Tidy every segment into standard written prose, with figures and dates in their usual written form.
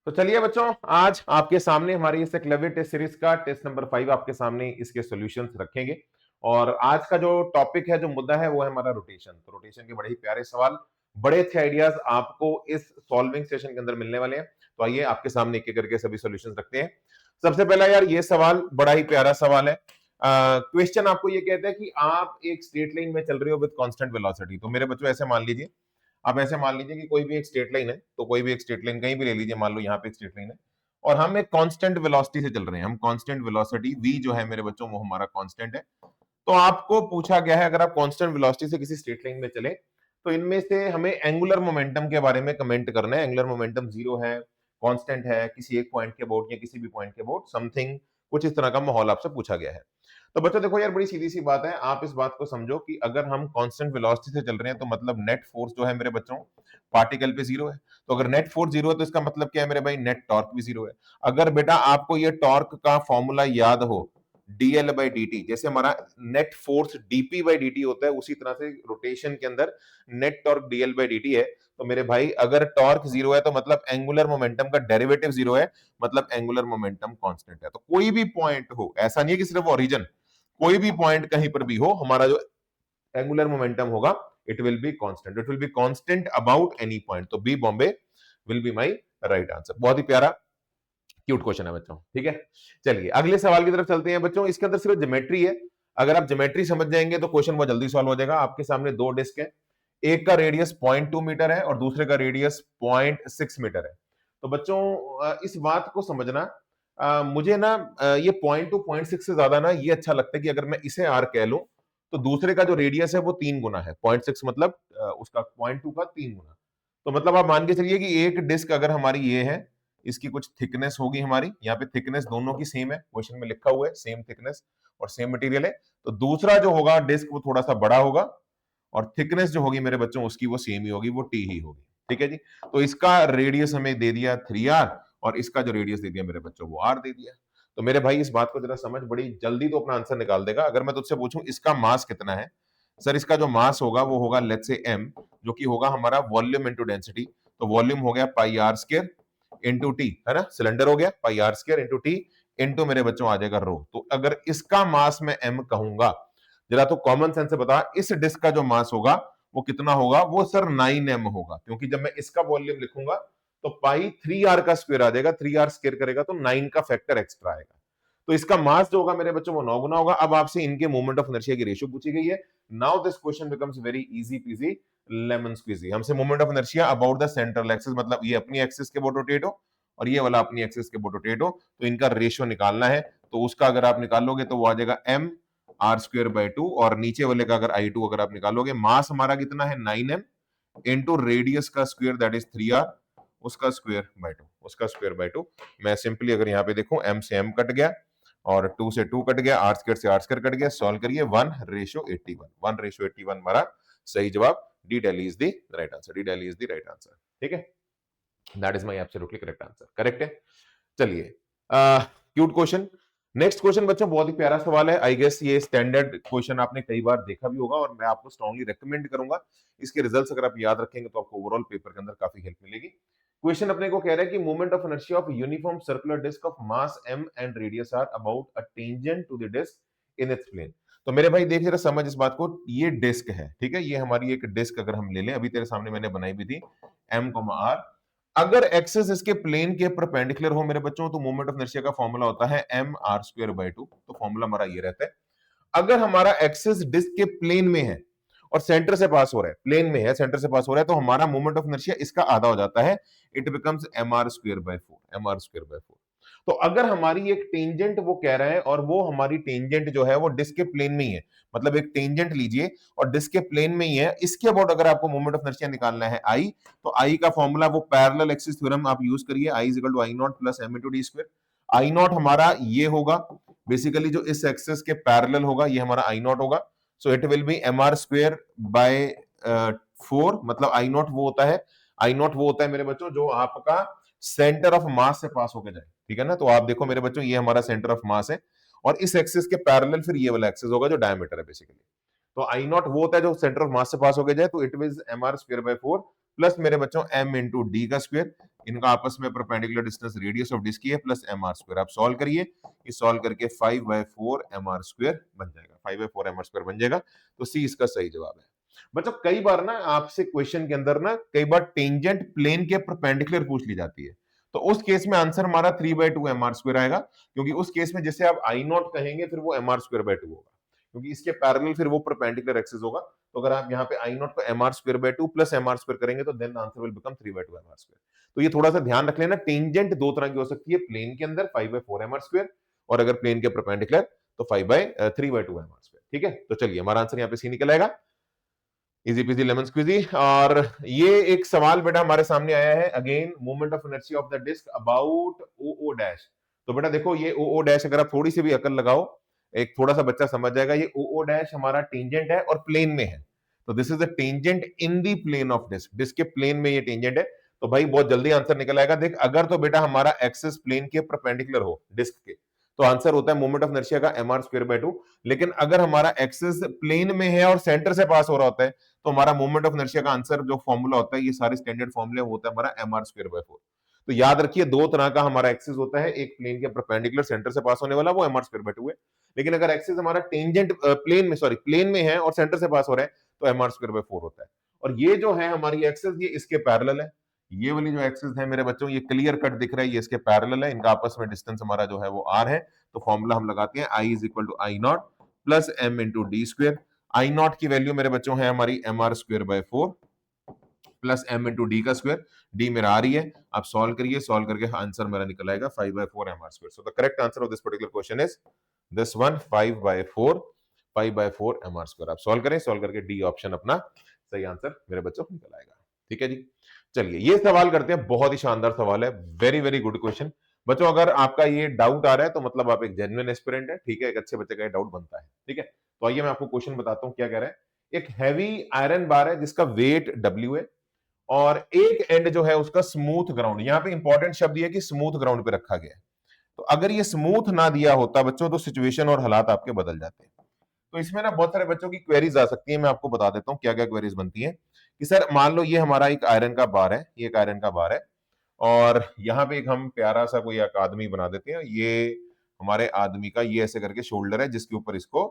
तो चलिए बच्चों, आज आपके सामने हमारी इस एकलव्य टेस्ट सीरीज का टेस्ट नंबर 5 आपके सामने इसके सॉल्यूशंस रखेंगे। और आज का जो टॉपिक है, जो मुद्दा है, वो है हमारा रोटेशन। तो रोटेशन के बड़े ही प्यारे सवाल, बड़े अच्छे आइडियाज आपको इस सॉल्विंग सेशन के अंदर मिलने वाले हैं। तो आइए आपके सामने एक एक करके सभी सॉल्यूशंस रखते हैं। सबसे पहला यार, ये सवाल बड़ा ही प्यारा सवाल है। क्वेश्चन आपको ये कहता है कि आप एक स्ट्रेट लाइन में चल रहे हो विद कांस्टेंट वेलोसिटी। तो मेरे बच्चों ऐसे मान लीजिए, आप ऐसे मान लीजिए कि कोई भी एक स्ट्रेट लाइन है, तो कोई भी एक स्ट्रेट लाइन कहीं भी ले लीजिए, मान लो यहाँ पे एक स्ट्रेट लाइन है और हम एक कांस्टेंट वेलोसिटी से चल रहे हैं। हम कांस्टेंट वेलोसिटी v जो है मेरे बच्चों, वो हमारा कांस्टेंट है। तो आपको पूछा गया है, अगर आप कांस्टेंट वेलोसिटी से किसी स्ट्रेट लाइन में चले तो इनमें से हमें एंगुलर मोमेंटम के बारे में कमेंट करना है। एंगुलर मोमेंटम जीरो है, कांस्टेंट है, किसी एक पॉइंट के अबाउट या किसी भी पॉइंट के अबाउट समथिंग, कुछ इस तरह का माहौल आपसे पूछा गया है। तो बच्चों देखो यार, बड़ी सीधी सी बात है। आप इस बात को समझो कि अगर हम कांस्टेंट वेलोसिटी से चल रहे हैं तो मतलब नेट फोर्स जो है मेरे बच्चों, पार्टिकल पे जीरो है। तो अगर नेट फोर्स जीरो है तो इसका मतलब क्या है मेरे भाई, नेट टॉर्क भी जीरो है। अगर बेटा आपको ये टॉर्क का फॉर्मूला याद हो, dl बाई dt, जैसे हमारा net force dp by dt होता है, उसी तरह से रोटेशन के अंदर net torque dl by dt है। तो मेरे भाई अगर टॉर्क जीरो है तो मतलब एंगुलर मोमेंटम का डेरिवेटिव जीरो है, मतलब एंगुलर मोमेंटम कांस्टेंट है। तो कोई भी पॉइंट हो, ऐसा नहीं है कि सिर्फ ओरिजिन, कोई भी पॉइंट कहीं पर भी हो, हमारा जो एंगुलर मोमेंटम होगा it will be constant, it will be constant about any point. तो बी बॉम्बे will be my right answer. बहुत ही प्यारा क्यूट क्वेश्चन है बच्चों, ठीक है। चलिए अगले सवाल की तरफ चलते हैं बच्चों। इसके अंदर सिर्फ ज्योमेट्री है। अगर आप ज्योमेट्री समझ जाएंगे तो क्वेश्चन बहुत जल्दी सॉल्व हो जाएगा। आपके सामने दो डिस्क है, एक का रेडियस 0.2 मीटर है और दूसरे का रेडियस 0.6 मीटर है। तो बच्चों इस बात को समझना, मुझे ना ये 0.2 0.6 से ज्यादा ना ये अच्छा लगता है कि अगर मैं इसे आर कह लूं तो दूसरे का जो रेडियस है वो 3 गुना है। 0.6 मतलब उसका 0.2 का 3 गुना। तो मतलब आप मान के चलिए कि एक डिस्क अगर हमारी ये है, इसकी कुछ थिकनेस होगी हमारी, यहाँ पे थिकनेस दोनों की सेम है, क्वेश्चन में लिखा हुआ है सेम थिकनेस और सेम मटेरियल है। तो दूसरा जो होगा डिस्क वो थोड़ा सा बड़ा होगा और थिकनेस जो होगी मेरे बच्चों उसकी वो सेम ही होगी, वो टी ही होगी। ठीक है जी। तो इसका रेडियस हमें दे दिया 3r और इसका जो रेडियस दे दिया मेरे बच्चों वो r दे दिया। तो मेरे भाई इस बात को जरा समझ, बड़ी जल्दी तो अपना आंसर निकाल देगा। अगर मैं तुझसे पूछूं इसका मास कितना है, सर इसका जो मास होगा वो होगा लेट्स से m, जो कि होगा हमारा वॉल्यूम इनटू डेंसिटी। तो वॉल्यूम हो गया pi are square into t, है ना, सिलेंडर हो गया pi are square into t into मेरे बच्चों आ जाएगा रो। तो अगर इसका मास मैं m कहूंगा, जरा तो कॉमन सेंस से बता, इस डिस्क का जो मास होगा वो कितना होगा, वो सर 9m होगा। क्योंकि जब मैं इसका वॉल्यूम लिखूंगा तो पाई 3r का स्क्वायर आ जाएगा, 3r स्क्वायर करेगा तो 9 का फैक्टर एक्स्ट्रा आएगा। तो इसका मास जो होगा मेरे बच्चों वो 9 गुना होगा। अब आपसे इनके मोमेंट ऑफ इनर्शिया की रेशियो पूछी गई है। Now this question becomes very easy peasy lemon squeezy. हमसे moment of inertia about the central axis, मतलब ये अपनी एक्सिस के अबाउट रोटेट हो और ये वाला अपनी एक्सिस के अबाउट रोटेट हो, तो इनका रेशियो निकालना है। तो उसका अगर आप निकालोगे तो वो आ जाएगा m आर स्क्वायर बाई 2, और नीचे वाले का अगर I2 अगर आप निकालोगे, मास हमारा कितना है 9m इंटू रेडियस का स्क्वायर दैट इज 3r, उसका स्क्वायर बाय 2, उसका स्क्वायर बाय 2। मैं सिंपली अगर यहाँ पे देखूं, m से m कट गया और 2 से 2 कट गया, r स्क्वायर से r स्क्वायर कट गया, सॉल्व करिए 1:81, 1:81 हमारा सही जवाब। D daily is the right answer, D daily is the right answer. ठीक है, that is my absolutely correct answer, correct है। चलिए क्यूट क्वेश्चन। नेक्स्ट क्वेश्चन बच्चों बहुत ही प्यारा सवाल है। आई गेस ये स्टैंडर्ड क्वेश्चन आपने कई बार देखा भी होगा और मैं आपको स्ट्रांगली रेकमेंड करूंगा, इसके रिजल्ट्स अगर आप याद रखेंगे तो आपको ओवरऑल पेपर के अंदर काफी हेल्प मिलेगी। क्वेश्चन अपने को कह रहा है कि moment of inertia of uniform circular disc of mass m and radius r about a tangent to the disc in its plane. तो मेरे भाई देख जरा समझ इस बात को, ये डिस्क है, ठीक है, ये हमारी एक डिस्क अगर हम ले लें, अभी तेरे सामने मैंने बनाई भी थी m, r। अगर एक्सिस इसके प्लेन के परपेंडिकुलर हो मेरे बच्चों तो मोमेंट ऑफ इनर्शिया का फॉर्मूला होता है m r स्क्वायर बाय 2। तो फॉर्मूला हमारा ये रहता है। अगर हमारा एक्सिस डिस्क के प्लेन में है और सेंटर से पास हो रहा है, प्लेन में है सेंटर से पास हो रहा है, तो हमारा मोमेंट ऑफ इनर्शिया इसका आधा हो जाता है, it becomes mr square by 4, mr square by 4। तो अगर हमारी एक टेंजेंट वो कह रहा है और वो हमारी टेंजेंट जो है वो डिस्क के प्लेन में ही है, मतलब एक टेंजेंट लीजिए और डिस्क के प्लेन में ही है, इसके अबाउट अगर आपको मोमेंट ऑफ इनर्शिया निकालना है I, तो I का फॉर्मूला वो पैरेलल एक्सिस थ्योरम आप यूज करिए, I is equal to I not plus m into D square. I not हमारा ये होगा, बेसिकली जो इस एक्सिस के पैरेलल होगा ये हमारा I नॉट होगा। So it will B mr square by 4, मतलब I नॉट वो होता है, I नॉट वो होता है मेरे बच्चों जो आपका सेंटर ऑफ मास से पास होकर जाए, ठीक है ना। तो आप देखो मेरे बच्चों ये हमारा सेंटर ऑफ मास है और इस एक्सिस के पैरेलल फिर ये वाला एक्सिस होगा जो डायमीटर है बेसिकली। तो आई नॉट वो होता है जो सेंटर ऑफ मास से पास होकर जाए, तो इट विज mr स्क्वायर बाय 4 प्लस मेरे बच्चों m इंटू डी का स्क्वायर इनका आपस में perpendicular distance radius of disc की है प्लस mr²। आप सॉल्व करिए, ये सॉल्व करके 5/4 mr² बन जाएगा, 5/4 mr² बन जाएगा। तो सी इसका सही जवाब है। बच्चों कई बार ना आपसे क्वेश्चन के अंदर ना कई बार टेंजेंट प्लेन के परपेंडिकुलर पूछ ली जाती है, तो उस केस में आंसर हमारा 3/2 mr² आएगा, क्योंकि उस केस में जैसे आप आई नॉट कहेंगे फिर वो mr²/2 होगा, क्योंकि इसके पैरेलल फिर वो परपेंडिकुलर एक्सिस होगा। तो अगर आप यहाँ पे आई नॉट को mr²/2 प्लस mr² करेंगे तो then answer will become 3/2 mr²। तो ये थोड़ा सा ध्यान रख लेना, टेंजेंट दो तरह की हो सकती है, प्लेन के अंदर 5/4 mr², और अगर प्लेन के परपेंडिकुलर तो 3/2 mr²। ठीक है, तो चलिए हमारा आंसर यहाँ पे सी निकल आएगा, इजी पीजी लेमन स्क्वीजी। और ये एक सवाल बेटा हमारे सामने आया है, again moment of inertia of the disc about O dash. तो बेटा देखो ये ओ डैश अगर आप थोड़ी सी भी अकल लगाओ, एक थोड़ा सा बच्चा समझ जाएगा, ये ओ डैश हमारा टेंजेंट है और प्लेन में है, तो this is the tangent in the plane of disc, disc के प्लेन में ये टेंजेंट है। तो भाई बहुत जल्दी आंसर निकल आएगा। देख अगर तो बेटा हमारा एक्सिस प्लेन के परपेंडिकुलर हो डिस्क के, तो आंसर होता है मोमेंट ऑफ इनर्शिया का mr²/2। लेकिन अगर हमारा एक्सिस प्लेन में है और सेंटर से पास हो रहा होता है, तो हमारा मोमेंट ऑफ इनर्शिया का आंसर जो फॉर्मूला होता है, ये सारे स्टैंडर्ड फॉर्मूले होता है हमारा mr²/4। तो याद रखिए दो तरह का हमारा एक्सिस होता है, एक प्लेन के परपेंडिकुलर सेंटर से पास होने वाला वो mr²/2 है, लेकिन अगर एक्सिस हमारा टेंजेंट प्लेन में है और सेंटर से पास हो रहा है तो mr²/4 होता है। और ये जो है हमारी एक्सिस, ये इसके पैरेलल है, ये वाली जो एक्सिस है मेरे बच्चों ये क्लियर कट दिख रहा है, ये इसके पैरेलल है, इनका आपस में डिस्टेंस हमारा जो है वो r है। तो फॉर्मूला हम लगाते हैं I is equal to I not plus m into D square. I not की वैल्यू मेरे बच्चों है हमारी mr²/4 plus m into D का स्क्वायर, डी मेरा आ रही है, आप सॉल्व करिए, सॉल्व करके आंसर मेरा निकल आएगा 5/4 mr²। So the correct answer of this particular question is this one, 5/4 mr²। आप सॉल्व करें, सॉल्व करके डी ऑप्शन अपना सही आंसर मेरे बच्चों निकल आएगा। ठीक है जी, चलिए ये सवाल करते हैं, बहुत ही शानदार सवाल है, वेरी वेरी गुड क्वेश्चन। बच्चों अगर आपका ये डाउट आ रहा है तो मतलब आप एक जेन्युइन एस्पिरेंट है, ठीक है, एक अच्छे बच्चे का ये डाउट बनता है। ठीक है, तो आइए मैं आपको क्वेश्चन बताता हूं क्या कह रहा है। एक हैवी आयरन बार है जिसका वेट W है और एक एंड जो है उसका स्मूथ ग्राउंड, यहां पे इंपॉर्टेंट शब्द ये है कि स्मूथ ग्राउंड पे रखा गया है। तो अगर ये स्मूथ ना दिया होता बच्चों तो सिचुएशन और हालात आपके बदल जाते हैं। तो इसमें ना बहुत सारे बच्चों की क्वेरीज आ सकती है, मैं आपको बता देता हूं क्या क्या क्वेरीज बनती है। कि सर मान लो ये हमारा एक आयरन का बार है, ये एक आयरन का बार है, और यहाँ पे एक हम प्यारा सा कोई एक आदमी बना देते हैं, ये हमारे आदमी का ये ऐसे करके शोल्डर है जिसके ऊपर इसको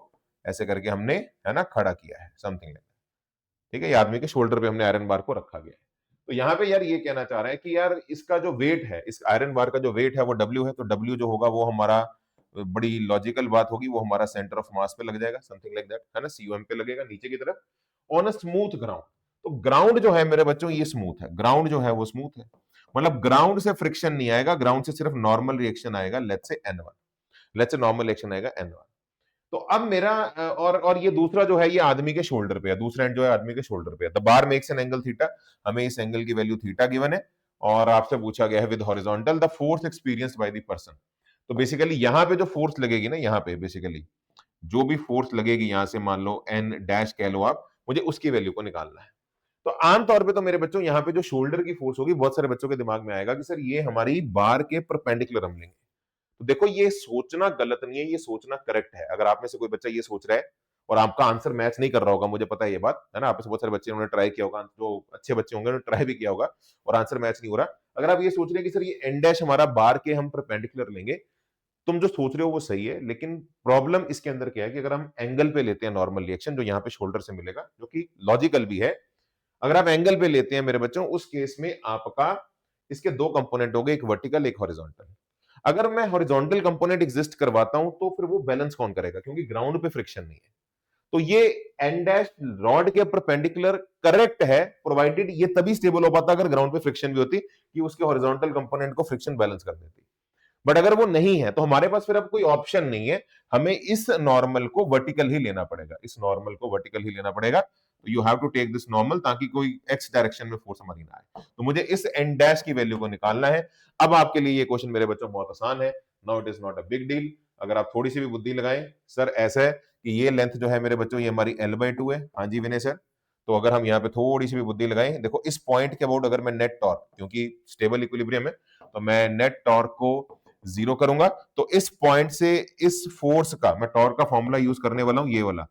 ऐसे करके हमने है ना खड़ा किया है, समथिंग लाइक। ठीक है, ये आदमी के शोल्डर पे हमने आयरन बार को रखा गया है। तो यहाँ पे यार ये कहना चाह रहा है कि यार इसका जो वेट है, इस आयरन बार का जो वेट है वो W है, तो W जो होगा वो हमारा, बड़ी लॉजिकल बात होगी, वो हमारा सेंटर ऑफ मास पे लग जाएगा, समथिंग लाइक दैट, है ना, COM पे लगेगा नीचे की तरफ ऑन अ स्मूथ ग्राउंड। तो ग्राउंड जो है मेरे बच्चों ये स्मूथ है, ग्राउंड जो है वो स्मूथ है, मतलब ग्राउंड से फ्रिक्शन नहीं आएगा, ग्राउंड से सिर्फ नॉर्मल रिएक्शन आएगा, let's say N1, let's say normal reaction आएगा N1। तो अब मेरा और ये दूसरा जो है ये आदमी के शोल्डर पे है, दूसरा एंड जो है आदमी के शोल्डर पे है। The bar makes an angle theta, हमें इस एंगल की वैल्यू थीटा गिवन है और आपसे पूछा गया है with horizontal the force experienced by the person. तो बेसिकली यहाँ पे जो फोर्स लगेगी ना, यहाँ पे बेसिकली जो भी फोर्स लगेगी यहाँ से, मान लो एन डैश कह लो आप, मुझे उसकी वैल्यू को निकालना है। तो आमतौर पे तो मेरे बच्चों यहाँ पे जो शोल्डर की फोर्स होगी, बहुत सारे बच्चों के दिमाग में आएगा कि सर ये हमारी बार के परपेंडिकुलर हम लेंगे। तो देखो ये सोचना गलत नहीं है, ये सोचना करेक्ट है। अगर आप में से कोई बच्चा ये सोच रहा है और आपका आंसर मैच नहीं कर रहा होगा, मुझे पता है ये बात, है ना, आप में से बहुत सारे बच्चे उन्होंने ट्राई किया होगा, जो अच्छे बच्चे होंगे उन्होंने ट्राई भी किया होगा और आंसर मैच नहीं हो रहा। अगर आप ये सोच रहे हैं कि सर ये एन डैश हमारा बार के हम परपेंडिकुलर लेंगे, तुम जो सोच रहे हो वो सही है, लेकिन प्रॉब्लम इसके अंदर क्या है कि अगर हम एंगल पे लेते हैं नॉर्मल रिएक्शन जो यहाँ पे शोल्डर से मिलेगा, जो कि लॉजिकल भी है, अगर आप एंगल पे लेते हैं मेरे बच्चों, उस केस में आपका इसके दो कंपोनेंट हो गए, एक वर्टिकल एक हॉरिजॉन्टल। अगर मैं हॉरिजॉन्टल कंपोनेंट एग्जिस्ट करवाता हूं तो फिर वो बैलेंस कौन करेगा, क्योंकि ग्राउंड पे फ्रिक्शन नहीं है। तो ये एन डैश रॉड के परपेंडिकुलर करेक्ट है, प्रोवाइडेड ये तभी स्टेबल हो पाता अगर ग्राउंड पे फ्रिक्शन भी होती कि उसके हॉरिजॉन्टल कंपोनेंट को फ्रिक्शन बैलेंस कर देती। बट अगर वो नहीं है तो हमारे पास फिर अब कोई ऑप्शन नहीं है, हमें इस नॉर्मल को वर्टिकल ही लेना पड़ेगा, इस नॉर्मल को वर्टिकल ही लेना पड़ेगा। You have to take this normal ताकि कोई एक्स डायरेक्शन में फोर्स हमारी ना आए। तो मुझे इस एन डैश की वैल्यू को निकालना है। अब आपके लिए ये क्वेश्चन मेरे बच्चों बहुत आसान है, now it is not a big deal. अगर आप थोड़ी सी भी बुद्धि लगाएं, सर ऐसा है कि ये लेंथ जो है मेरे बच्चों ये हमारी L/2 है, हाँ जी विनय सर। तो अगर हम यहाँ पे थोड़ी सी भी बुद्धि लगाएं, देखो इस पॉइंट के अबाउट अगर मैं नेट टॉर्क, क्योंकि स्टेबल इक्विलिब्रियम है, तो मैं नेट टॉर्क को 0 करूंगा, तो इस पॉइंट से इस फोर्स का मैं टॉर्क का फॉर्मूला यूज करने वाला हूं, ये वाला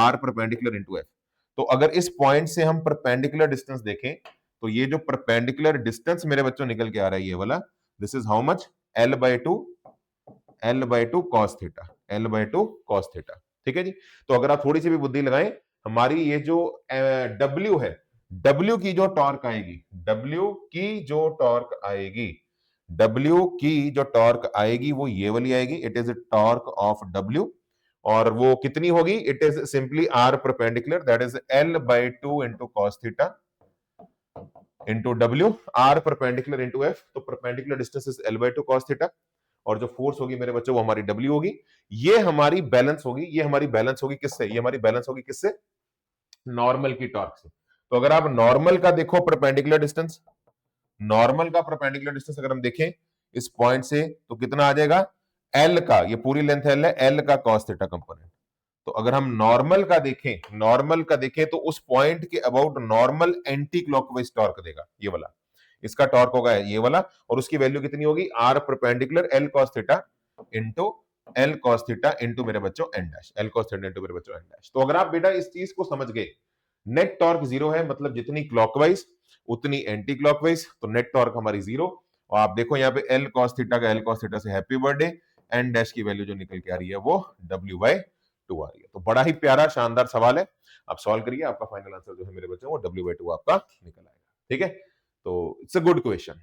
R परपेंडिकुलर इनटू F। तो अगर इस पॉइंट से हम परपेंडिकुलर डिस्टेंस देखें तो ये जो परपेंडिकुलर डिस्टेंस मेरे बच्चों निकल के आ रहा है ये वाला, this is how much, L/2 cos theta, L/2 cos theta. ठीक है जी। तो अगर आप थोड़ी सी भी बुद्धि लगाएं, हमारी ये जो W है, W की जो टॉर्क आएगी, W की जो टॉर्क आएगी, W की जो टॉर्क आएगी वो ये वाली आएगी, it is torque of W। और वो कितनी होगी, it is simply R perpendicular, that is L/2 into cos theta into W, R perpendicular into F। तो perpendicular distance is L/2 cos theta, और जो फोर्स होगी मेरे बच्चों वो हमारी W होगी। ये हमारी बैलेंस होगी, ये हमारी बैलेंस होगी किससे, ये हमारी बैलेंस होगी किससे, नॉर्मल की टॉर्क से। तो अगर आप नॉर्मल का देखो परपेंडिकुलर डिस्टेंस, नॉर्मल का परपेंडिकुलर डिस्टेंस अगर हम देखें इस पॉइंट से, तो कितना आ जाएगा, एल का, ये पूरी लेंथ एल है, एल का कॉस थीटा कंपोनेंट। तो अगर हम नॉर्मल का देखें, नॉर्मल का देखें तो उस पॉइंट के about normal anti clockwise torque देगा ये वाला, इसका टॉर्क होगा ये वाला, और उसकी वैल्यू कितनी होगी, R perpendicular L cos theta into L cos theta into मेरे बच्चों N dash, L cos theta into मेरे बच्चों एन डैश। तो अगर आप बेटा इस चीज को समझ गए, नेट टॉर्क जीरो है, मतलब जितनी क्लॉकवाइज उतनी एंटी क्लॉकवाइज, तो नेट टॉर्क हमारी जीरो। और आप देखो यहाँ पे एल कॉस थीटा का, एल कॉस थीटा से हैप्पी बर्थडे, एन डैश की वैल्यू जो निकल के आ रही है वो W/2 आ रही है। तो बड़ा ही प्यारा शानदार सवाल है, आप सॉल्व करिए, आपका फाइनल आंसर जो है मेरे बच्चों वो W/2 आपका निकल आएगा। ठीक है, तो इट्स अ गुड क्वेश्चन।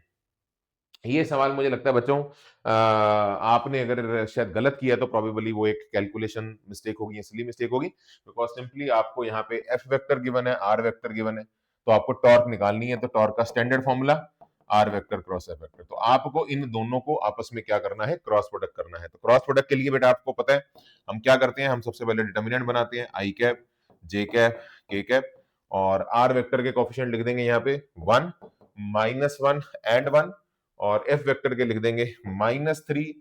ये सवाल मुझे लगता है बच्चों आपने अगर शायद गलत किया तो प्रोबेबली वो एक कैलकुलेशन मिस्टेक होगी, इसलिए मिस्टेक होगी बिकॉज सिंपली आपको यहाँ पे एफ वेक्टर गिवन है, आर वेक्टर गिवन है, तो आपको टॉर्क निकालनी है, तो टॉर्क का standard formula R vector cross F vector. तो आपको इन दोनों को आपस में क्या करना है, क्रॉस प्रोडक्ट करना है। तो क्रॉस प्रोडक्ट के लिए बेटा आपको पता है हम क्या करते हैं, हम सबसे पहले डिटर्मिनेंट बनाते हैं, आई कैप, जे कैप, के कैप, और आर वेक्टर के कोफिशिएंट लिख देंगे यहाँ पे 1, -1 एंड 1, और एफ वेक्टर के लिख देंगे -3,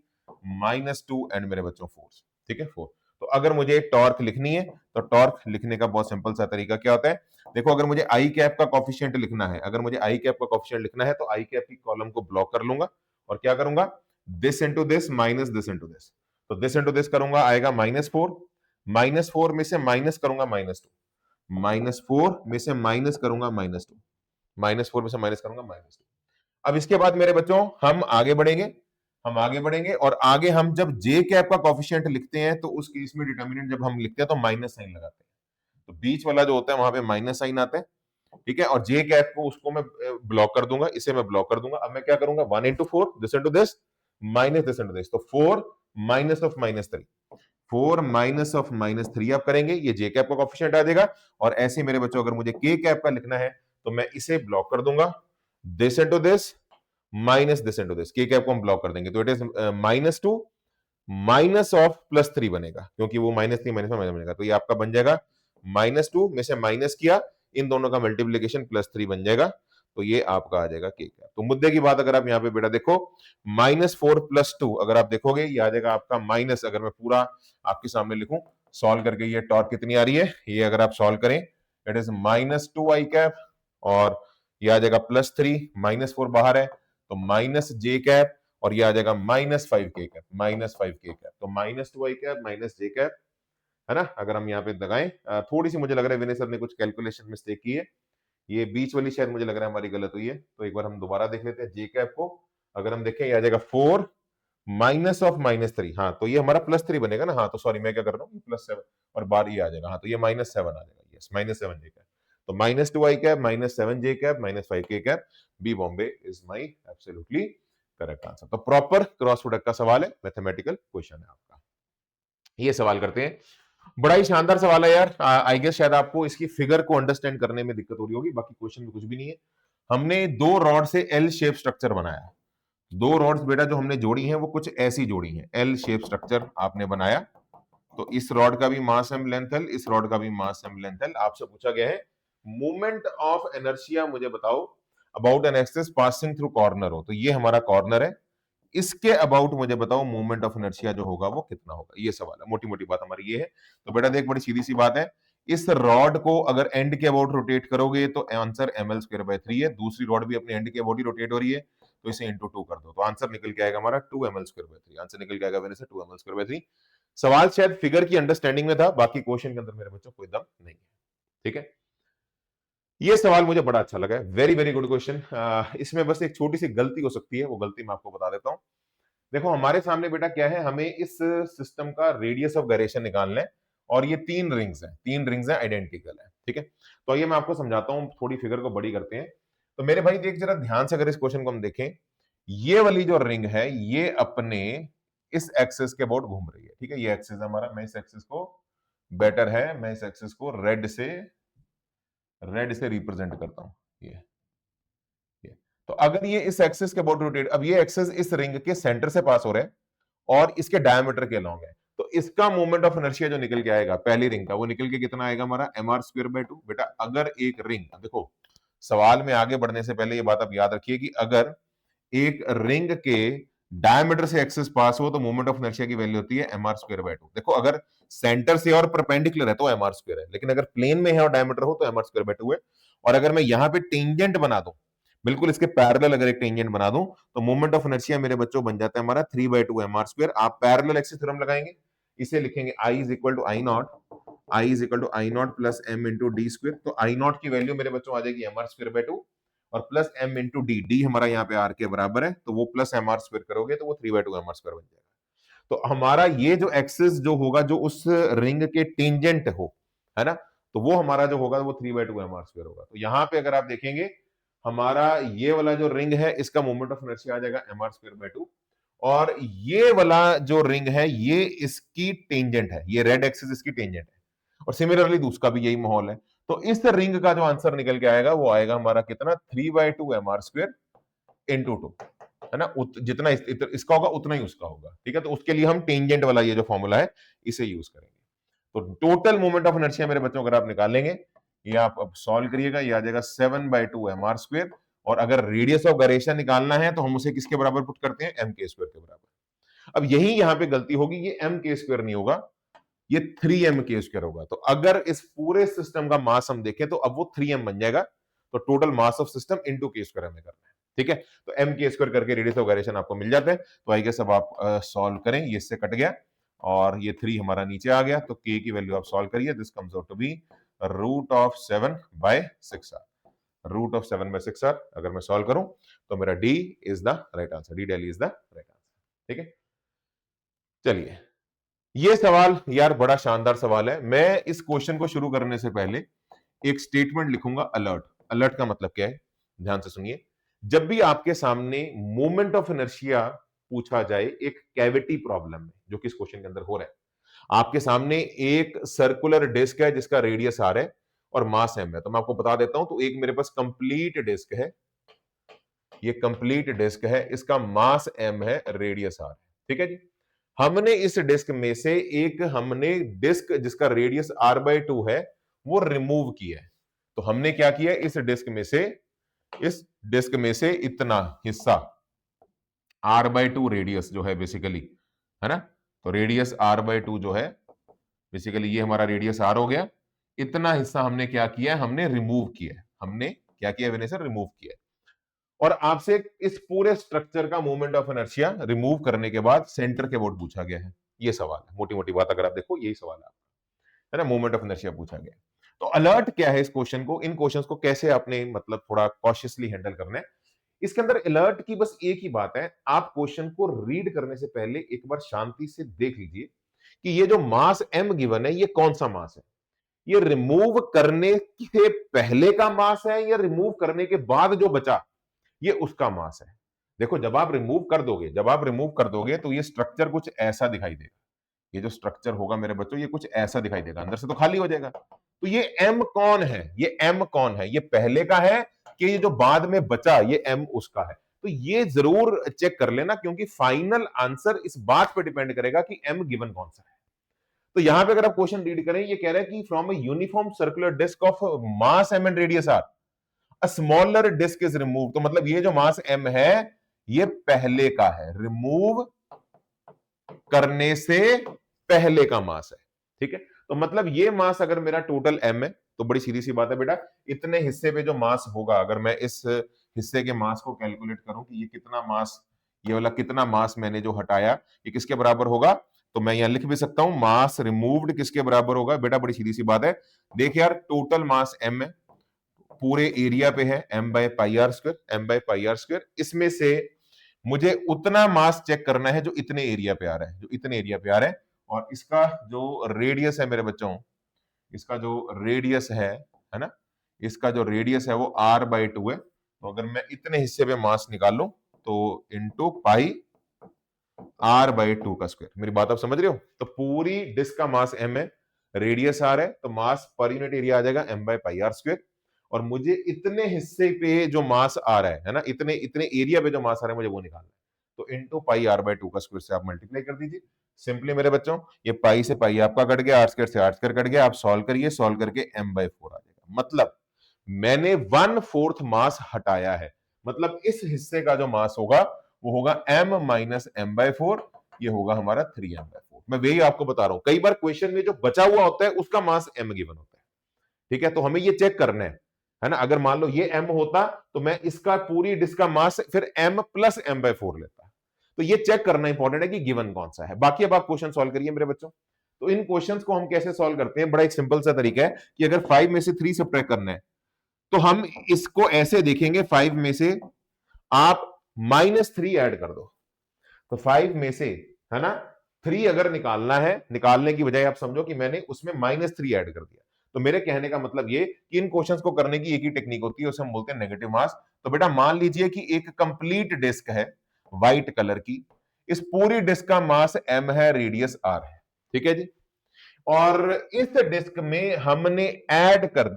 -2 एंड मेरे बच्चों 4। ठीक है, 4। तो अगर मुझे टॉर्क लिखनी है तो टॉर्क लिखने का बहुत सिंपल सा तरीका क्या होता है, देखो अगर मुझे आई कैप का कोफिशिएंट लिखना है, अगर मुझे आई कैप का कोफिशिएंट लिखना है तो आई कैप की कॉलम को ब्लॉक कर लूंगा और क्या करूंगा, this into this minus this into this. तो दिस इंटू दिस करूंगा आएगा -4, -4 में से माइनस करूंगा -2, -4 में से माइनस करूंगा -2, -4 में से माइनस करूंगा -2। अब इसके बाद मेरे बच्चों हम आगे बढ़ेंगे, हम आगे बढ़ेंगे और आगे हम जब जे कैप का कोफिशिएंट लिखते हैं तो उस केस में डिटर्मिनेंट जब हम लिखते हैं तो माइनस साइन लगाते हैं, तो बीच वाला जो होता है वहां पे माइनस साइन आता है। ठीक है, और जे कैप को उसको मैं ब्लॉक कर दूंगा, इसे मैं ब्लॉक कर दूंगा। अब मैं क्या करूंगा, 1 into 4 this into this minus this into this, तो 4 माइनस ऑफ -3, 4 माइनस ऑफ -3 आप करेंगे, ये जे कैप का कोफिशिएंट आ जाएगा। और ऐसे मेरे बच्चों अगर मुझे के कैप का लिखना है तो मैं इसे ब्लॉक कर दूंगा, this into this minus this into this, के कैप को हम ब्लॉक कर देंगे, तो इट इज -2 माइनस ऑफ +3 बनेगा, क्योंकि वो -3 माइनस में माइनस बनेगा, तो ये आपका बन जाएगा -2 में से माइनस किया, इन दोनों का मल्टीप्लीकेशन +3 बन जाएगा, तो ये आपका आ जाएगा के कैप। तो मुद्दे की बात अगर आप यहाँ पे बेटा देखो, -4 + 2 अगर आप देखोगे ये आ जाएगा आपका माइनस, अगर मैं पूरा आपके सामने लिखूं सॉल्व करके, ये टॉर्क कितनी आ रही है, ये अगर आप सॉल्व करें इट इज -2 आई कैप, और ये आ जाएगा +3, -4 बाहर है तो माइनस जे कैप, और ये आ जाएगा -5 के कैप, -5 के कैप, तो -2 आई कैप माइनस जे कैप, है ना। अगर हम यहाँ पे लगाएं, थोड़ी सी मुझे लग रहा है विनय सर ने कुछ कैलकुलेशन मिस्टेक की है, ये बीच वाली शायद मुझे लग रहा है हमारी गलत हुई है, तो एक बार हम दोबारा देख लेते हैं जे कैप को। अगर हम देखें ये आ जाएगा 4 माइनस ऑफ -3, हाँ तो ये हमारा +3 बनेगा ना, हाँ तो सॉरी मैं क्या कर रहा हूँ, +7 और बार ये आ जाएगा, हाँ तो ये -7 आ जाएगा, यस -7 जे कैप। तो -2 आई cap, -7 J cap, -5 K cap, B Bombay is my absolutely correct answer. तो प्रॉपर क्रॉस प्रोडक्ट का सवाल है, मैथमेटिकल क्वेश्चन है आपका। ये सवाल करते हैं, बड़ा ही शानदार सवाल है यार, आई गेस शायद आपको इसकी फिगर को अंडरस्टैंड करने में दिक्कत हो रही होगी, बाकी क्वेश्चन में कुछ भी नहीं है। हमने दो रॉड से एल शेप स्ट्रक्चर बनाया, दो रॉड्स बेटा जो हमने जोड़ी हैं वो कुछ ऐसी जोड़ी हैं, एल शेप स्ट्रक्चर आपने बनाया। तो इस रॉड का भी मास एम लेंथ एल, इस रॉड का भी मास एम लेंथ एल। आपसे पूछा गया है मोमेंट ऑफ इनर्शिया मुझे बताओ about an axis passing through corner हो, तो ये हमारा कॉर्नर है, इसके अबाउट मुझे बताओ मोमेंट ऑफ इनर्शिया जो होगा वो कितना होगा, ये सवाल है, मोटी मोटी बात हमारी ये है। तो बेटा देख, बड़ी सीधी सी बात है, इस रॉड को अगर एंड के अबाउट रोटेट करोगे तो आंसर ml²/3 है, दूसरी रॉड भी अपने एंड के अबाउट ही रोटेट हो रही है, तो इसे इंटू 2 कर दो, तो आंसर निकल के आएगा हमारा 2ml²/3, आंसर निकल के आएगा मेरे से 2ml²/3। सवाल शायद फिगर की अंडरस्टैंडिंग में था, बाकी क्वेश्चन के अंदर मेरे बच्चों कोई दम नहीं है। ठीक है, ये सवाल मुझे बड़ा अच्छा लगा है, वेरी वेरी गुड क्वेश्चन। इसमें बस एक छोटी सी गलती हो सकती है, वो गलती मैं आपको बता देता हूँ। देखो हमारे सामने बेटा क्या है, हमें इस सिस्टम का रेडियस ऑफ गायरेशन निकालना है, और ये तीन रिंग्स हैं, आइडेंटिकल है, ठीक है। तो ये मैं आपको समझाता हूँ, थोड़ी फिगर को बड़ी करते हैं। तो मेरे भाई देख जरा ध्यान से, अगर इस क्वेश्चन को हम देखें, ये वाली जो रिंग है ये अपने इस एक्सिस के अबाउट घूम रही है, ठीक है। ये एक्सिस हमारा, मैं इस एक्सिस को, बेटर है मैं इस एक्सिस को रेड से रिप्रेजेंट करता हूं, ये तो अगर ये इस एक्सिस के अबाउट रोटेट, अब ये एक्सिस इस रिंग के सेंटर से पास हो रहा है और इसके डायमीटर के अलॉन्ग है, तो इसका मोमेंट ऑफ इनर्शिया जो निकल के आएगा पहली रिंग का, वो निकल के कितना आएगा हमारा mr²/2। बेटा अगर एक रिंग, देखो सवाल में आगे बढ़ने से पहले ये बात आप याद रखिए कि अगर एक रिंग के डायमीटर से एक्सिस पास हो तो मोमेंट ऑफ इनर्शिया की वैल्यू होती है mr²/2। देखो अगर सेंटर से और परपेंडिकुलर है तो mr² है, लेकिन अगर प्लेन में है और डायमीटर हो तो mr²/2 है। और अगर मैं यहां पे टेंजेंट बना दूं, बिल्कुल इसके पैरेलल अगर एक टेंजेंट बना दूं, तो मोमेंट ऑफ इनर्शिया मेरे बच्चों बन जाता है हमारा 3/2 mr²। आप पैरेलल एक्सिस थ्योरम लगाएंगे, इसे लिखेंगे I is equal to I not plus m into D square. तो आई नॉट की वैल्यू मेरे बच्चों आ जाएगी mr²/2 और प्लस m इंटू डी हमारा यहाँ पे r के बराबर है, तो वो प्लस mr² करोगे तो वो 3/2 mr² बन जाएगा। तो हमारा ये जो एक्सिस जो होगा, जो उस रिंग के टेंजेंट हो, है ना, तो वो हमारा जो होगा वो 3/2 mr² होगा। तो यहाँ पे अगर आप देखेंगे, हमारा ये वाला जो रिंग है इसका मोमेंट ऑफ इनर्शिया आ जाएगा mr²/2, और ये वाला जो रिंग है ये इसकी टेंजेंट है, ये रेड एक्सिस इसकी टेंजेंट है, और सिमिलरली उसका भी यही माहौल है। तो इस रिंग का जो आंसर निकल के आएगा वो आएगा हमारा कितना, 3/2 mr² इंटू 2, है ना। जितना इसका होगा उतना ही उसका होगा, ठीक है। तो उसके लिए हम टेंजेंट वाला ये जो फॉर्मूला है इसे यूज करेंगे। तो टोटल मोमेंट ऑफ इनर्शिया मेरे बच्चों अगर आप निकालेंगे, ये आप अब सॉल्व करिएगा, ये आ जाएगा 7/2 mr²। और अगर रेडियस ऑफ गायरेशन निकालना है तो हम उसे किसके बराबर पुट करते हैं, m² के बराबर। अब यही यहां पे गलती होगी, ये m² नहीं होगा, ये 3m² होगा। तो अगर इस पूरे सिस्टम का मास हम देखें तो अब वो 3m बन जाएगा। तो total mass of system into k² हमें करना है, ठीक है। तो m² करके रेडियस ऑफ गायरेशन आपको मिल जाता है। तो आई गेस अब आप सॉल्व करें, ये इससे कट गया और ये 3 हमारा नीचे आ गया, तो k की वैल्यू आप सॉल्व करिए, this comes out to be √7/6r। √7/6r अगर मैं सॉल्व करूं तो मेरा D is the right answer, D daily is the right answer, ठीक है। चलिए, ये सवाल यार बड़ा शानदार सवाल है। मैं इस क्वेश्चन को शुरू करने से पहले एक स्टेटमेंट लिखूंगा, अलर्ट। अलर्ट का मतलब क्या है, ध्यान से सुनिए। जब भी आपके सामने मोमेंट ऑफ इनर्शिया पूछा जाए एक कैविटी प्रॉब्लम में, जो कि इस क्वेश्चन के अंदर हो रहा है, आपके सामने एक सर्कुलर डिस्क है जिसका रेडियस आर है और मास एम है। तो मैं आपको बता देता हूं, तो एक मेरे पास कंप्लीट डिस्क है, ये कंप्लीट डिस्क है, इसका मास एम है, रेडियस आर है, ठीक है जी। हमने इस डिस्क में से एक, हमने डिस्क जिसका रेडियस r/2 है वो रिमूव किया है। तो हमने क्या किया, इस डिस्क में से इतना हिस्सा, r/2 रेडियस जो है बेसिकली, है ना। तो रेडियस r/2 जो है बेसिकली, ये हमारा रेडियस r हो गया। इतना हिस्सा हमने क्या किया, हमने रिमूव किया है। हमने क्या किया विनय सर, रिमूव किया है। और आपसे इस पूरे स्ट्रक्चर का मोमेंट ऑफ इनर्शिया रिमूव करने के बाद सेंटर के अबाउट पूछा गया है। ये सवाल है, मोटी मोटी बात अगर आप देखो यही सवाल है ना, मोमेंट ऑफ इनर्शिया पूछा गया। तो अलर्ट क्या है इस क्वेश्चन को, इन क्वेश्चंस को कैसे आपने मतलब थोड़ा कॉशियसली हैंडल करना है। इसके अंदर अलर्ट की बस एक ही बात है, आप क्वेश्चन को रीड करने से पहले एक बार शांति से देख लीजिए कि ये जो मास m गिवन है ये कौन सा मास है। ये रिमूव करने के पहले का मास है या रिमूव करने के बाद जो बचा ये उसका मास है। देखो जब आप रिमूव कर दोगे तो ये स्ट्रक्चर कुछ ऐसा दिखाई देगा। ये जो स्ट्रक्चर होगा मेरे बच्चों ये कुछ ऐसा दिखाई देगा, अंदर से तो खाली हो जाएगा। तो ये m कौन है, ये पहले का है कि ये जो बाद में बचा ये m उसका है। तो ये जरूर चेक कर लेना, क्योंकि फाइनल आंसर इस बात पे डिपेंड करेगा कि m गिवन कौन सा है। तो यहां पे अगर आप क्वेश्चन रीड करें, ये कह रहा है कि from a uniform circular disc of mass m and radius r a smaller disc is remove. तो मतलब ये जो मास m है ये पहले का है, रिमूव करने से पहले का मास है, ठीक है। तो मतलब ये मास अगर मेरा टोटल m है तो बड़ी सीधी सी बात है बेटा, इतने हिस्से पे जो मास होगा, अगर मैं इस हिस्से के मास को कैलकुलेट करूं कि ये कितना मास, ये वाला कितना मास मैंने जो हटाया ये किसके बराबर होगा, तो मैं यहां लिख भी सकता हूं मास रिमूव्ड किसके बराबर होगा। बेटा बड़ी सीधी सी बात है, देख यार टोटल मास m है, पूरे एरिया पे है m by pi are square, m by pi are square. इसमें से मुझे उतना मास चेक करना है जो इतने एरिया पे आ रहा है, जो इतने एरिया पे आ रहा है। और इसका जो रेडियस है मेरे बच्चों, इसका जो रेडियस है ना, इसका जो रेडियस है वो r बाई 2 है। तो अगर मैं इतने हिस्से पे मास निकाल लूं तो इंटू पाई r बाई 2 का स्क्वायर। मेरी बात आप समझ रहे हो? तो पूरी डिस्क का मास m है, रेडियस r है, तो मास पर यूनिट एरिया आ जाएगा m by pi are square. और मुझे इतने हिस्से पे जो मास आ रहा है ना, इतने इतने एरिया पे जो मास आ रहा है मुझे वो निकालना है। तो इंटू पाई r बाई 2 का स्क्वायर से आप मल्टीप्लाई कर दीजिए। सिंपली मेरे बच्चों, ये पाई से पाई आपका कट गया, आर स्क्वायर से आर स्क्वायर कट गया। आप सॉल्व करिए, सॉल्व करके m बाई 4 आ जाएगा। मतलब मैंने 1/4 मास हटाया है। मतलब इस हिस्से का जो मास होगा वो होगा m माइनस एम बाई 4। ये होगा हमारा 3m/4। मैं वही आपको बता रहा हूं, कई बार क्वेश्चन में जो बचा हुआ होता है उसका मास m गिवन होता है। ठीक है, तो हमें ये चेक करना है ना। अगर मान लो ये m होता तो मैं इसका पूरी डिस्क का मास फिर m प्लस m/4 लेता। तो ये चेक करना इंपॉर्टेंट है कि गिवन कौन सा है। बाकी अब आप क्वेश्चन सॉल्व करिए मेरे बच्चों। तो इन क्वेश्चंस को हम कैसे सॉल्व करते हैं, बड़ा एक सिंपल सा तरीका है कि अगर 5 में से 3 सब्ट्रैक्ट करना है तो हम इसको ऐसे देखेंगे, 5 में से आप -3 ऐड कर दो। तो 5 में से, है ना, 3 अगर निकालना है, निकालने की बजाय आप समझो कि मैंने उसमें -3 ऐड कर दिया। तो मेरे कहने का मतलब ये कि इन क्वेश्चंस को करने की एक ही टेक्निक होती है, उसे हम बोलते हैं नेगेटिव मास। तो बेटा मान लीजिए कि एक कंप्लीट डिस्क है व्हाइट कलर की, इस पूरी डिस्क का मास m है, रेडियस r है। ठीक है जी। और इस डिस्क में हमने ऐड कर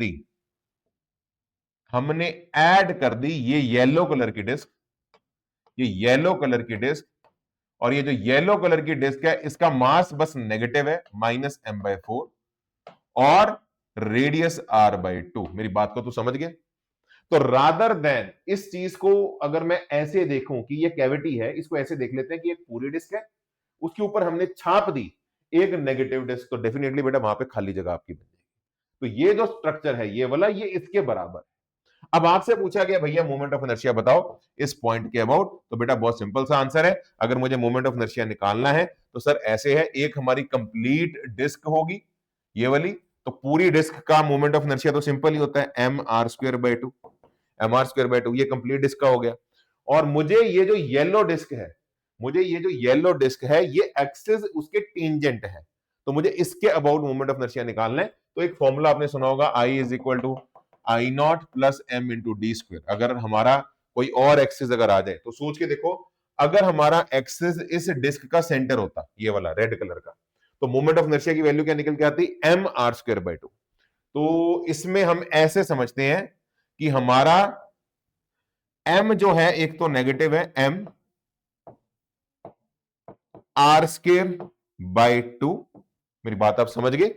दी ये येलो कलर की डिस्क, ये येलो कलर की डिस्क। और ये जो येलो कलर की डिस्क है इसका मास बस नेगेटिव है, -m/4 और रेडियस r/2। मेरी बात को तो समझ गए? तो रादर देन इस चीज को अगर मैं ऐसे देखूं कि ये कैविटी है, इसको ऐसे देख लेते हैं कि एक पूरी डिस्क है, उसके ऊपर हमने छाप दी एक नेगेटिव डिस्क, तो डेफिनेटली बेटा वहां पे खाली जगह आपकी बन जाएगी। तो ये जो स्ट्रक्चर है ये वाला, ये इसके बराबर। अब आपसे पूछा गया भैया मोमेंट ऑफ इनर्शिया बताओ इस पॉइंट के अबाउट। तो बेटा बहुत सिंपल सा आंसर है। अगर मुझे मोमेंट ऑफ इनर्शिया निकालना है तो सर ऐसे है, एक हमारी कंप्लीट डिस्क होगी ये वाली, तो पूरी डिस्क का मोमेंट ऑफ इनर्शिया तो सिंपल ही होता है mr²/2, mr²/2। ये कंप्लीट डिस्क का हो गया। और मुझे ये जो येलो डिस्क है, ये एक्सिस उसके टेंजेंट है, तो मुझे इसके अबाउट मोमेंट ऑफ इनर्शिया निकालना है। तो एक फॉर्मूला आपने सुना होगा, I is equal to I not plus M into D square. अगर हमारा कोई और एक्सिस अगर आ जाए तो सोच के देखो, अगर हमारा एक्सिस इस डिस्क का सेंटर होता, ये वाला रेड कलर का, तो मोमेंट ऑफ इनर्शिया की वैल्यू क्या निकल के आती? mr²/2। तो इसमें हम ऐसे समझते हैं कि हमारा m जो है एक तो नेगेटिव है, m r²/2। मेरी बात आप समझ गए?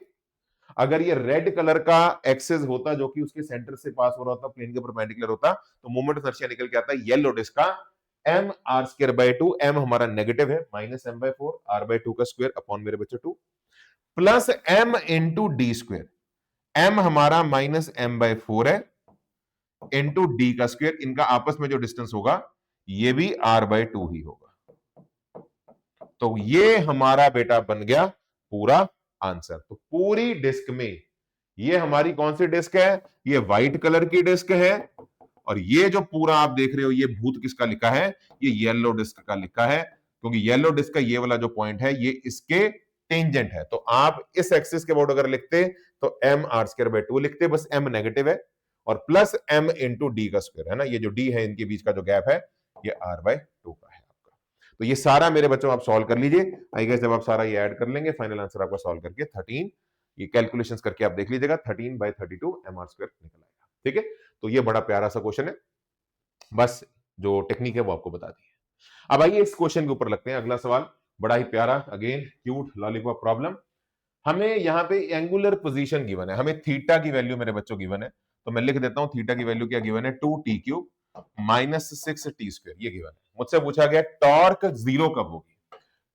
अगर ये रेड कलर का एक्सिस होता जो कि उसके सेंटर से पास हो रहा होता, प्लेन के परपेंडिकुलर होता, तो मोमेंट ऑफ इनर्शिया निकल के आता है येलो डिस्क का mr²/2। m हमारा नेगेटिव है, -m/4, r/2 का स्क्वायर अपॉन मेरे बच्चे 2 plus m into D square. m हमारा -m/4 है इंटू डी का स्क्वायर। इनका आपस में जो डिस्टेंस होगा ये भी r/2 ही होगा। तो ये हमारा बेटा बन गया पूरा आंसर। तो पूरी डिस्क में ये हमारी कौन सी डिस्क है? ये व्हाइट कलर की डिस्क है। और ये जो पूरा आप देख रहे हो ये भूत किसका लिखा है? ये येलो डिस्क का लिखा है, क्योंकि येलो डिस्क का ये वाला जो पॉइंट है ये इसके टेंजेंट है। तो आप इस एक्सिस के अबाउट अगर लिखते तो mr²/2 लिखते, बस m नेगेटिव है, और प्लस m इंटू डी का स्क्वायर, है ना। ये जो d है इनके बीच का जो गैप है ये r/2 का है आपका। तो ये सारा मेरे बच्चों आप सॉल्व कर लीजिए। आई गेस जब आप सारा ये ऐड कर लेंगे, फाइनल आंसर आपका सॉल्व करके 13, ये कैलकुलेशंस करके आप देख लीजिएगा, 13/32 mr² निकल आएगा। ठीक है, तो ये बड़ा प्यारा सा क्वेश्चन है, बस जो टेक्निक है वो आपको बता दी है। अब आइए इस क्वेश्चन के ऊपर लगते हैं। अगला सवाल बड़ा ही प्यारा, अगेन क्यूट लॉलीपॉप प्रॉब्लम। हमें यहाँ पे एंगुलर पोजीशन गिवन है, हमें थीटा की वैल्यू मेरे बच्चों गिवन है। तो मैं लिख देता हूं थीटा की वैल्यू क्या गिवन है, 2t³ -6t²। ये गिवन है। मुझसे पूछा गया टॉर्क जीरो कब होगी,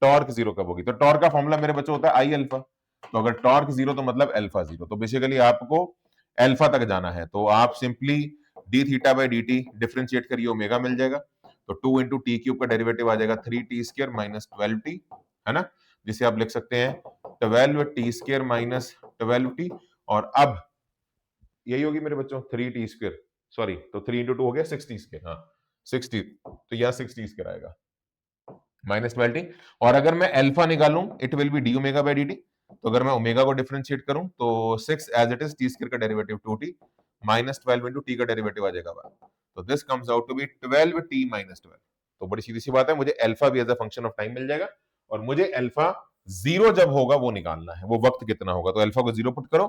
टॉर्क जीरो कब होगी। तो टॉर्क का फॉर्मूला मेरे बच्चों होता है आई अल्फा। तो अगर टॉर्क जीरो तो मतलब अल्फा जीरो। तो बेसिकली आपको अल्फा तक जाना है, तो आप simply D theta by D T differentiate करिए, ओमेगा मिल जाएगा। तो 2 इंटू टी³ का डेरिवेटिव आ जाएगा 3t² -12t, है ना, जिसे आप लिख सकते हैं 12t² -12t। और अब यही होगी मेरे बच्चों 3t², सॉरी, तो 3 इंटू 2 हो गया 6t², हाँ 6t, तो यहाँ 6t² आएगा -12t। और अगर मैं अल्फा निकालूं it will B D omega by D T, तो अगर मैं ओमेगा को डिफरेंशिएट करूं तो 6 एज इट इज t² का डेरिवेटिव 2t -12 इंटू टी का डेरिवेटिव आ जाएगा 1, तो this comes out to be 12t -12। तो बड़ी सीधी सी बात है, मुझे अल्फा भी as a function of time मिल जाएगा, और मुझे अल्फा 0 जब होगा वो निकालना है, वो वक्त कितना होगा, तो अल्फा को 0 पुट करो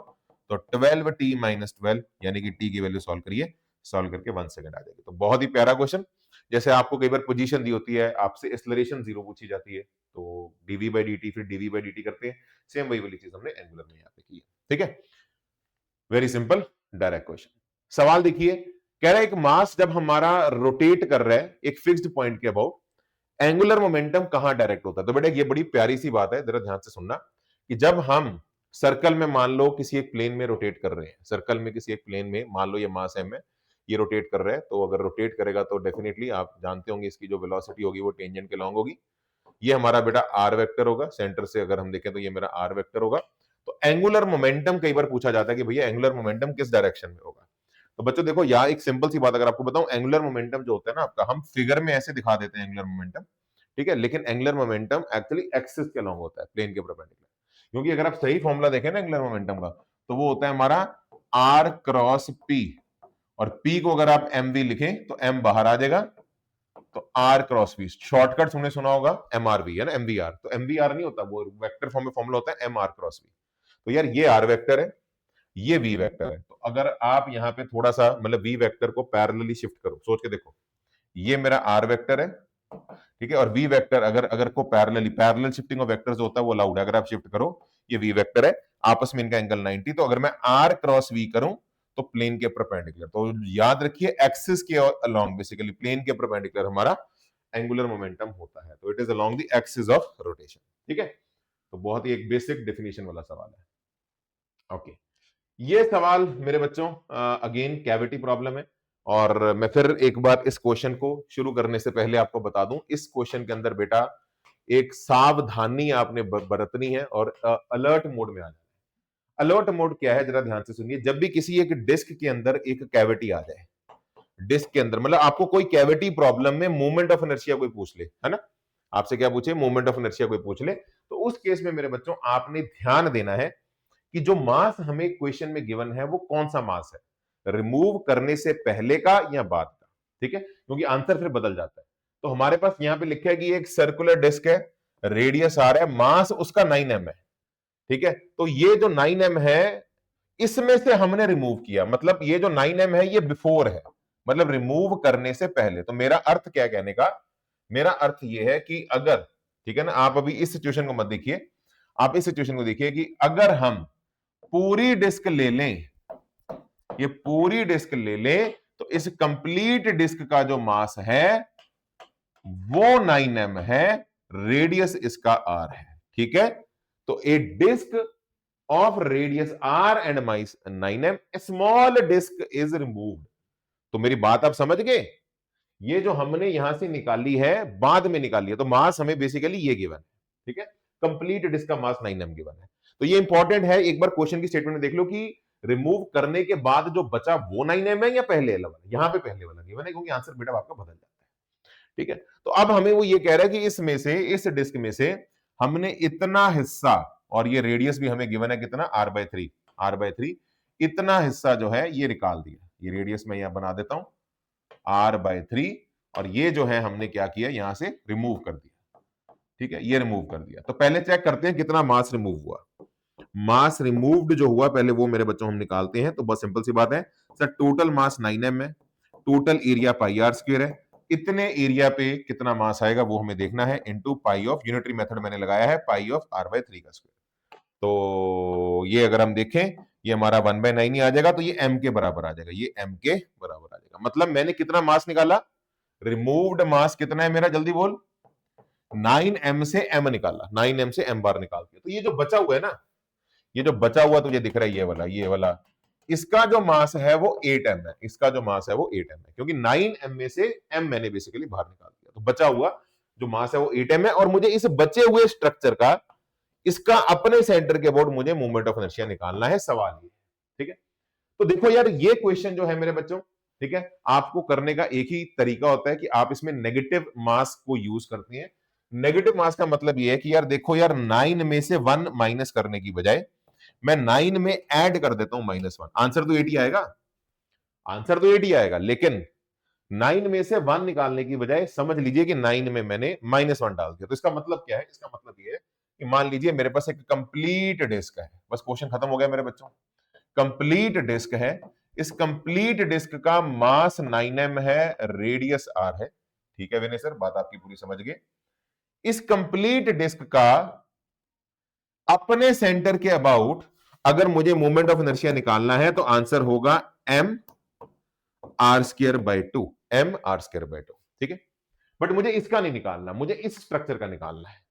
तो 12t -12 यानी कि t की वैल्यू सॉल्व करिए, सॉल्व करके 1 सेकंड आ जाएगी। तो बहुत ही प्यारा क्वेश्चन। जैसे आपको कई बार पोजीशन दी होती है, आपसे एक्सेलरेशन 0 पूछी जाती है, तो dv बाई dt फिर dv बाई dt करते हैं, सेम वही वाली चीज हमने एंगुलर में यहाँ पे की है। ठीक है, वेरी सिंपल डायरेक्ट क्वेश्चन। सवाल देखिए, कह रहा है एक मास जब हमारा रोटेट कर रहा है एक फिक्स्ड पॉइंट के अबाउट, एंगुलर मोमेंटम कहां डायरेक्ट होता है। तो बेटा ये बड़ी प्यारी सी बात है, जरा ध्यान से सुनना, कि जब हम सर्कल में मान लो किसी एक प्लेन में रोटेट कर रहे हैं, सर्कल में किसी एक प्लेन में मान लो ये मास m है, ये रोटेट कर रहा है, तो अगर रोटेट करेगा तो डेफिनेटली आप जानते होंगे इसकी जो वेलोसिटी होगी वो टेंजेंट के लॉन्ग होगी। ये हमारा बेटा आर वेक्टर होगा, सेंटर से अगर हम देखें तो ये मेरा आर वेक्टर होगा। तो एंगुलर मोमेंटम कई बार पूछा जाता है कि भैया एंगुलर मोमेंटम किस डायरेक्शन में होगा। तो बच्चों देखो यहाँ एक सिंपल सी बात अगर आपको बताऊं, एंगुलर मोमेंटम जो होता है ना आपका, हम फिगर में ऐसे दिखा देते हैं एंगुलर मोमेंटम, ठीक है, लेकिन एंगुलर मोमेंटम एक्चुअली एक्सिस के लॉन्ग होता है, प्लेन के परपेंडिकुलर। क्योंकि अगर आप सही फॉर्मूला देखें ना एंगुलर मोमेंटम का, तो वो होता है हमारा आर क्रॉस पी, और पी को अगर आप एम वी लिखें तो एम बाहर आ जाएगा, तो आर क्रॉस वी, शॉर्टकट तुमने सुना होगा एमआरवी है ना, एमवीआर, तो एमवीआर नहीं होता, वो वेक्टर फॉर्म में फॉर्मूला होता है एमआर क्रॉस वी। तो यार ये आर वेक्टर है, ये वी वेक्टर है, तो अगर आप यहाँ पे थोड़ा सा मतलब वी वेक्टर को पैरेलली शिफ्ट करो, सोच के देखो, ये मेरा आर वेक्टर है, ठीक है, और वी वेक्टर अगर अगर को पैरेलल शिफ्टिंग ऑफ वेक्टर्स होता है वो अलाउड है, अगर आप शिफ्ट करो, ये वी वेक्टर है, आपस में इनका एंगल 90, तो अगर मैं आर क्रॉस वी करूं तो प्लेन के परपेंडिकुलर, तो याद रखिए एक्सिस के अलोंग, बेसिकली प्लेन के परपेंडिकुलर हमारा एंगुलर मोमेंटम होता है, तो it is along the axis of rotation. ठीक है, तो बहुत ही एक बेसिक डेफिनेशन वाला सवाल है। ओके, ये सवाल मेरे बच्चों अगेन कैविटी प्रॉब्लम है, और मैं फिर एक बार इस क्वेश्चन को शुरू करने से पहले आपको बता दूं, इस क्वेश्चन के अंदर बेटा एक सावधानी आपने बरतनी है और अलर्ट मोड में आ जाना है। अलर्ट मोड क्या है, जरा ध्यान से सुनिए, जब भी किसी एक डिस्क के अंदर एक कैविटी आ जाए, डिस्क के अंदर मतलब आपको कोई कैविटी प्रॉब्लम में मोमेंट ऑफ इनर्शिया कोई पूछ ले, है ना, आपसे क्या पूछे, मोमेंट ऑफ इनर्शिया कोई पूछ ले, तो उस केस में मेरे बच्चों आपने ध्यान देना है कि जो मास हमें क्वेश्चन में गिवन है वो कौन सा मास है, रिमूव करने से पहले का या बाद का। ठीक है, क्योंकि आंसर फिर बदल जाता है। तो हमारे पास यहां पे लिखा है कि एक सर्कुलर डिस्क है, रेडियस आर है, मास उसका 9m है। ठीक है, तो ये जो 9m है इसमें से हमने रिमूव किया, मतलब ये जो 9m है ये बिफोर है, मतलब रिमूव करने से पहले। तो मेरा अर्थ क्या कहने का, मेरा अर्थ ये है कि अगर, ठीक है ना, आप अभी इस सिचुएशन को मत देखिए, आप इस सिचुएशन को देखिए कि अगर हम पूरी डिस्क ले लें, ये पूरी डिस्क ले लें, तो इस कंप्लीट डिस्क का जो मास है वो 9m है, रेडियस इसका r है। ठीक है, तो a disc of radius r and mass 9m, small disc is removed. तो मेरी बात आप समझ गए, ये जो हमने यहां से निकाली है बाद में निकाली है, तो मास हमें बेसिकली ये गिवन है। ठीक है, कंप्लीट डिस्क का मास 9m गिवन है। तो ये इंपॉर्टेंट है, एक बार क्वेश्चन की स्टेटमेंट में देख लो कि रिमूव करने के बाद जो बचा वो 9m है या पहले वाला, यहां पे पहले वाला गिवन है, क्योंकि आंसर बेटा आपका बदल जाता है। ठीक है, तो अब हमें वो ये कह रहा है कि इसमें से, इस डिस्क में से हमने इतना हिस्सा, और ये रेडियस भी हमें गिवन है कितना, r/3, r/3, इतना हिस्सा जो है ये निकाल दिया। ये रेडियस मैं यहां बना देता हूं r/3, और ये जो है हमने क्या किया, यहां से रिमूव कर दिया। ठीक है, ये रिमूव कर दिया। तो पहले चेक करते हैं कितना मास रिमूव हुआ। मास रिमूव्ड जो हुआ पहले वो मेरे बच्चों हम निकालते हैं। तो बस सिंपल सी बात है सर, टोटल मास 9m है, टोटल एरिया πr² है, इतने एरिया पे कितना मास आएगा वो हमें देखना है, into pi of, unitary method मैंने लगाया है, पाई ऑफ r/3 का स्क्वायर। तो ये अगर हम देखें ये हमारा 1/9 ही आ जाएगा, तो ये m के बराबर आ जाएगा, ये m के बराबर आ जाएगा। मतलब मैंने कितना मास निकाला, रिमूव्ड मास कितना है मेरा, जल्दी बोल, 9m से m निकाला, 9m से m बार निकाल के। तो ये जो बचा हुआ है ना, ये जो बचा हुआ तुझे दिख रहा है ये वाला, इसका जो मास है वो 8m है, इसका जो मास है वो 8m है, क्योंकि 9m में से m मैंने बेसिकली बाहर निकाल दिया। तो बचा हुआ जो मास है वो 8m है, और मुझे इस बचे हुए स्ट्रक्चर का, इसका अपने सेंटर के अबाउट मुझे मोमेंट ऑफ इनर्शिया निकालना है, सवाल ये। ठीक है, तो देखो यार, ये क्वेश्चन जो है मेरे बच्चों, ठीक है, आपको करने का एक ही तरीका होता है कि आप इसमें नेगेटिव मास को यूज करते हैं। नेगेटिव मास का मतलब ये है कि यार देखो यार, 9 में से 1 माइनस करने की बजाय मैं 9 में ऐड कर देता हूं -1, आंसर तो 8 ही आएगा, आंसर तो 8 ही आएगा। लेकिन 9 में से 1 निकालने की बजाय समझ लीजिए कि 9 में मैंने -1 डाल दिया। तो इसका मतलब क्या है? इसका मतलब ये है कि मान लीजिए मेरे पास एक कंप्लीट डिस्क है, बस क्वेश्चन खत्म हो गया मेरे बच्चों। कंप्लीट डिस्क है, इस कंप्लीट डिस्क का मास 9m है, रेडियस r है। ठीक है विनय सर, बात आपकी पूरी समझ गए। इस कंप्लीट डिस्क का अपने सेंटर के अबाउट अगर मुझे मोमेंट ऑफ इनर्शिया निकालना है तो आंसर होगा m r²/2, m r²/2। ठीक है, बट मुझे इसका नहीं निकालना, मुझे इस स्ट्रक्चर का निकालना है।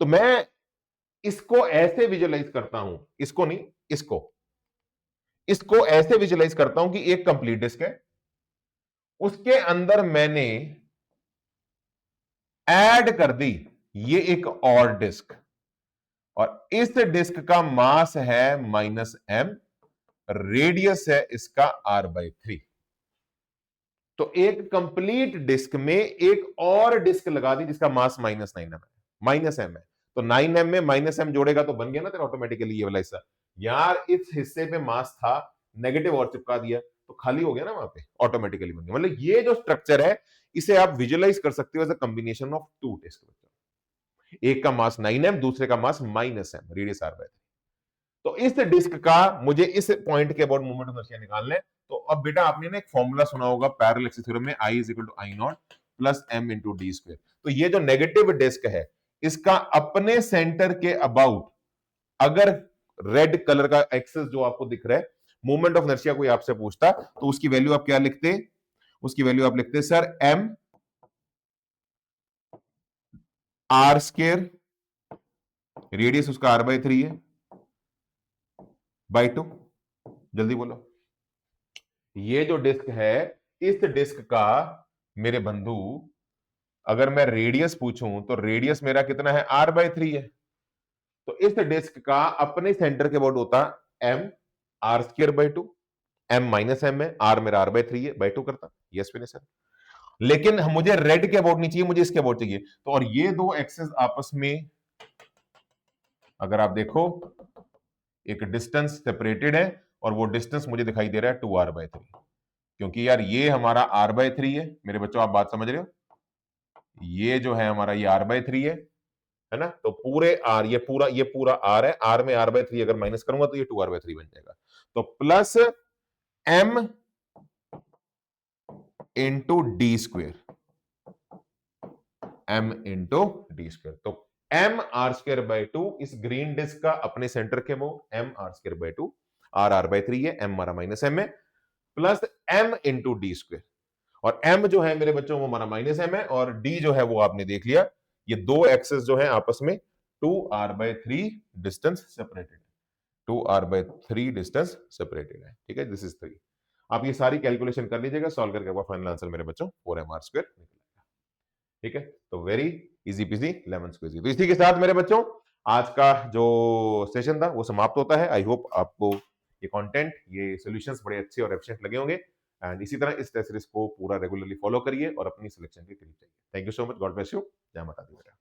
तो मैं इसको ऐसे विजुअलाइज करता हूं, इसको नहीं, इसको ऐसे विजुअलाइज करता हूं कि एक कंप्लीट डिस्क है, उसके अंदर मैंने ऐड कर दी ये एक और डिस्क, और इस डिस्क का मास है -m, रेडियस है इसका r/3। तो एक कंप्लीट डिस्क में एक और डिस्क लगा दी जिसका मास -9m है, -m है। तो 9m में -m जोड़ेगा तो बन गया ना तेरा ऑटोमेटिकली ये वाला हिस्सा। यार इस हिस्से पे मास था, नेगेटिव और चिपका दिया तो खाली हो गया ना, वहां पे ऑटोमेटिकली बन गया। मतलब ये जो स्ट्रक्चर है इसे आप विजुअलाइज कर सकते हो as a combination of two disc. एक का मास 9m, दूसरे का मास -m, रेडियस r/3। तो इस डिस्क का मुझे इस पॉइंट के अबाउट मोमेंट ऑफ इनर्शिया निकालना है। तो अब बेटा आपने ना एक फॉर्मूला सुना होगा पैरेलल एक्सिस थ्योरम में, I = I0 plus m into D square. तो ये जो नेगेटिव डिस्क है इसका अपने सेंटर के अबाउट अगर रेड कलर का एक्सिस जो आपको दिख रहा है, मोमेंट ऑफ इनर्शिया कोई आपसे पूछता तो उसकी वैल्यू आप क्या लिखते? उसकी वैल्यू आप लिखते सर m r², रेडियस उसका r/3 है, बाई 2। जल्दी बोलो। ये जो डिस्क है, इस डिस्क का मेरे बंधु अगर मैं रेडियस पूछूं तो रेडियस मेरा कितना है? r/3 है। तो इस डिस्क का अपने सेंटर के अबाउट होता m r²/2, m -m है, r मेरा r/3 है, बाई 2 करता। यस विनय सर। लेकिन मुझे रेड के अबाउट नहीं चाहिए, मुझे इसके अबाउट चाहिए। तो और ये दो एक्सेस आपस में अगर आप देखो एक डिस्टेंस सेपरेटेड है, और वो डिस्टेंस मुझे दिखाई दे रहा है 2r/3, क्योंकि यार ये हमारा r/3 है। मेरे बच्चों आप बात समझ रहे हो? ये जो है हमारा ये r/3 है ना? तो पूरे r, ये पूरा r है, r में r/3 अगर माइनस करूंगा तो ये 2r/3 बन जाएगा। तो plus m into D square, m into D square. तो m r²/2 इस ग्रीन डिस्क का अपने सेंटर के वो m r²/2, r r/3 है, m हमारा -m है, plus m into D square. और m जो है मेरे बच्चों वो हमारा -m है, और d जो है वो आपने देख लिया, ये दो एक्सेस जो है आपस में 2r/3 distance separated, 2r/3 distance separated है। ठीक है, दिस इज 3। आप ये सारी कैलकुलेशन कर लीजिएगा, सॉल्व करके आपका फाइनल आंसर मेरे बच्चों 4m r² निकलेगा। ठीक है, तो very easy peasy lemon squeezy. तो इसी के साथ मेरे बच्चों आज का जो सेशन था वो समाप्त होता है। आई होप आपको ये कंटेंट, ये सॉल्यूशंस बड़े अच्छे और एफिशिएंट लगे होंगे। एंड इसी तरह इस टेस्ट सीरीज को पूरा रेगुलरली फॉलो करिए और अपनी सिलेक्शन के करीब जाइए। Thank you so much, God bless you, जय माता दी बेटा।